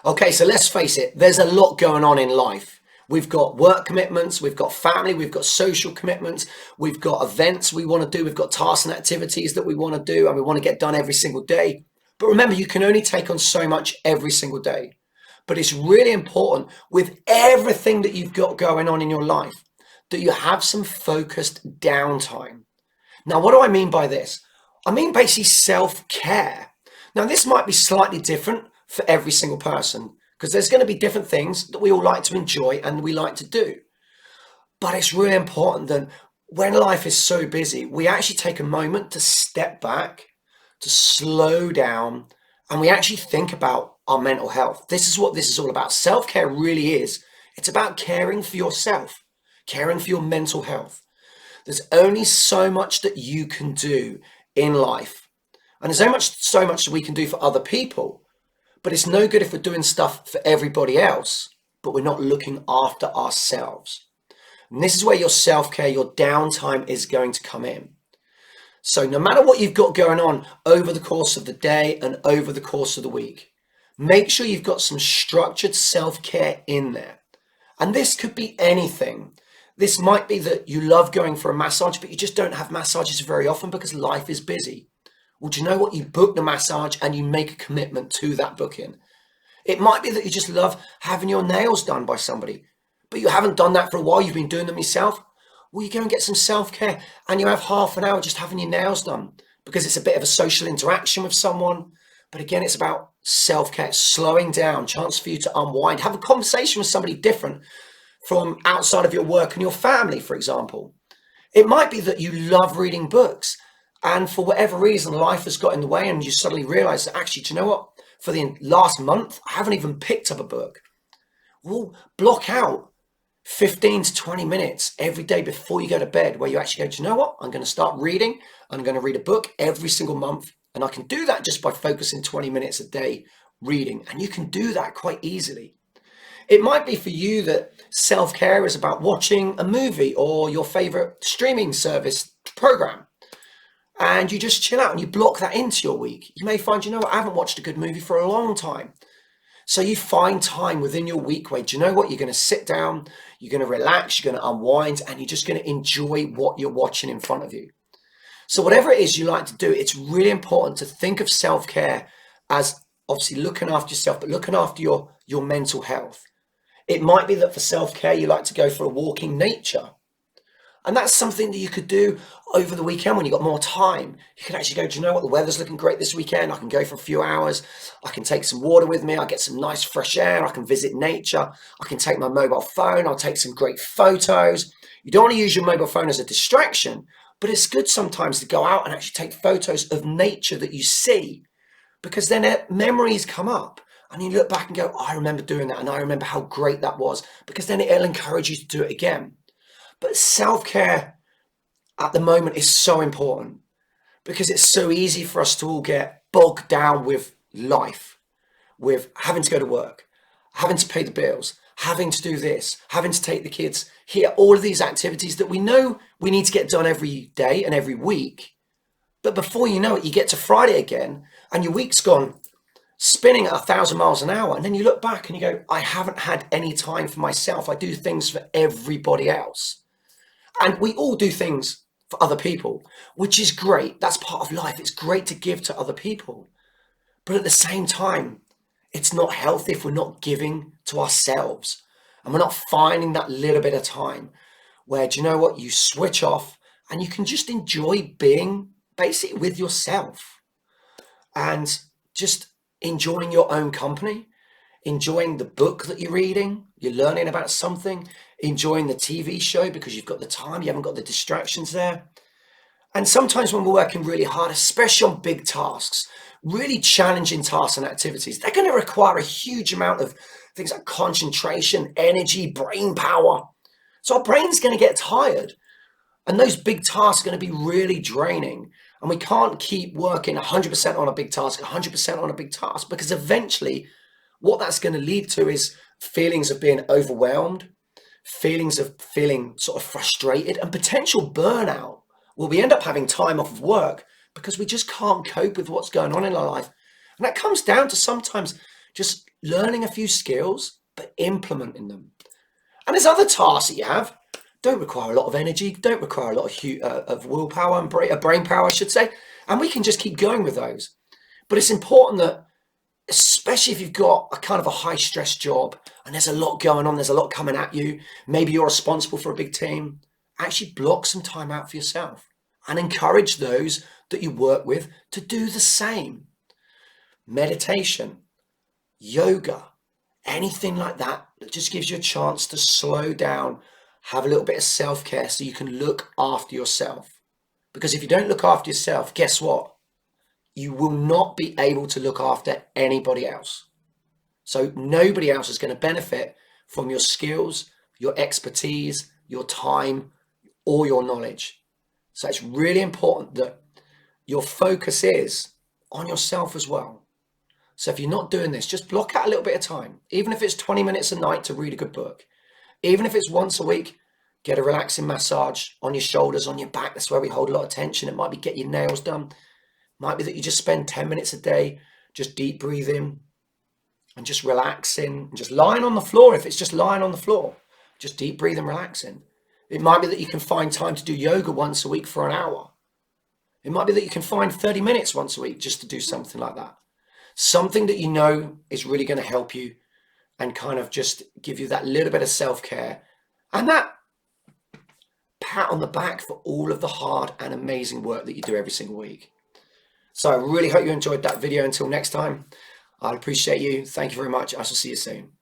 Okay, so let's face it, there's a lot going on in life. We've got work commitments, we've got family, we've got social commitments, we've got events we want to do, we've got tasks and activities that we want to do, and we want to get done every single day. But remember, you can only take on so much every single day. But it's really important with everything that you've got going on in your life that you have some focused downtime. Now, what do I mean by this? I mean basically self-care. Now, this might be slightly different for every single person because there's going to be different things that we all like to enjoy and we like to do. But it's really important that when life is so busy, we actually take a moment to step back, to slow down, and we actually think about our mental health. This is what this is all about. Self-care really is. It's about caring for yourself, caring for your mental health. There's only so much that you can do in life. And there's so much that we can do for other people. But it's no good if we're doing stuff for everybody else, but we're not looking after ourselves. And this is where your self-care, your downtime is going to come in. So no matter what you've got going on over the course of the day and over the course of the week, make sure you've got some structured self-care in there. And this could be anything. This might be that you love going for a massage, but you just don't have massages very often because life is busy. Well, do you know what? You book the massage and you make a commitment to that booking. It might be that you just love having your nails done by somebody, but you haven't done that for a while. You've been doing them yourself. Well, you go and get some self-care and you have half an hour just having your nails done because it's a bit of a social interaction with someone. But again, it's about self-care, slowing down, chance for you to unwind, have a conversation with somebody different from outside of your work and your family, for example. It might be that you love reading books and for whatever reason, life has got in the way and you suddenly realize that actually, do you know what? For the last month, I haven't even picked up a book. Well, block out 15 to 20 minutes every day before you go to bed where you actually go, do you know what? I'm going to start reading. I'm going to read a book every single month. And I can do that just by focusing 20 minutes a day reading. And you can do that quite easily. It might be for you that self-care is about watching a movie or your favorite streaming service program. And you just chill out and you block that into your week. You may find, you know what, I haven't watched a good movie for a long time. So you find time within your week where, do you know what, you're going to sit down, you're going to relax, you're going to unwind, and you're just going to enjoy what you're watching in front of you. So whatever it is you like to do, it's really important to think of self-care as obviously looking after yourself, but looking after your mental health. It might be that for self-care, you like to go for a walk in nature. And that's something that you could do over the weekend when you've got more time. You can actually go, do you know what, the weather's looking great this weekend. I can go for a few hours. I can take some water with me. I get some nice fresh air. I can visit nature. I can take my mobile phone. I'll take some great photos. You don't want to use your mobile phone as a distraction, but it's good sometimes to go out and actually take photos of nature that you see, because then memories come up and you look back and go, oh, I remember doing that. And I remember how great that was, because then it'll encourage you to do it again. But self-care at the moment is so important because it's so easy for us to all get bogged down with life, with having to go to work, having to pay the bills, having to do this, having to take the kids here, all of these activities that we know we need to get done every day and every week. But before you know it, you get to Friday again and your week's gone spinning at 1,000 miles an hour. And then you look back and you go, I haven't had any time for myself. I do things for everybody else. And we all do things for other people, which is great. That's part of life. It's great to give to other people. But at the same time, it's not healthy if we're not giving to ourselves and we're not finding that little bit of time where, do you know what, you switch off and you can just enjoy being basically with yourself and just enjoying your own company, enjoying the book that you're reading, you're learning about something, enjoying the TV show because you've got the time, you haven't got the distractions there. And sometimes when we're working really hard, especially on big tasks, really challenging tasks and activities, they're going to require a huge amount of things like concentration, energy, brain power. So our brain's going to get tired. And those big tasks are going to be really draining. And we can't keep working 100% on a big task, 100% on a big task, because eventually what that's going to lead to is feelings of being overwhelmed, feelings of feeling sort of frustrated, and potential burnout. Well, we end up having time off of work because we just can't cope with what's going on in our life. And that comes down to sometimes just learning a few skills, but implementing them. And there's other tasks that you have, don't require a lot of energy, don't require a lot of willpower and brain power, I should say. And we can just keep going with those. But it's important that, especially if you've got a kind of a high stress job and there's a lot going on, there's a lot coming at you, maybe you're responsible for a big team, actually block some time out for yourself and encourage those that you work with to do the same. Meditation, yoga, anything like that just gives you a chance to slow down, have a little bit of self-care so you can look after yourself. Because if you don't look after yourself, guess what? You will not be able to look after anybody else. So nobody else is going to benefit from your skills, your expertise, your time, or your knowledge. So it's really important that your focus is on yourself as well. So if you're not doing this, just block out a little bit of time, even if it's 20 minutes a night to read a good book, even if it's once a week, get a relaxing massage on your shoulders, on your back. That's where we hold a lot of tension. It might be get your nails done. Might be that you just spend 10 minutes a day, just deep breathing and just relaxing, and just lying on the floor. If it's just lying on the floor, just deep breathing, relaxing. It might be that you can find time to do yoga once a week for an hour. It might be that you can find 30 minutes once a week just to do something like that. Something that you know is really going to help you and kind of just give you that little bit of self-care and that pat on the back for all of the hard and amazing work that you do every single week. So I really hope you enjoyed that video. Until next time, I appreciate you. Thank you very much. I shall see you soon.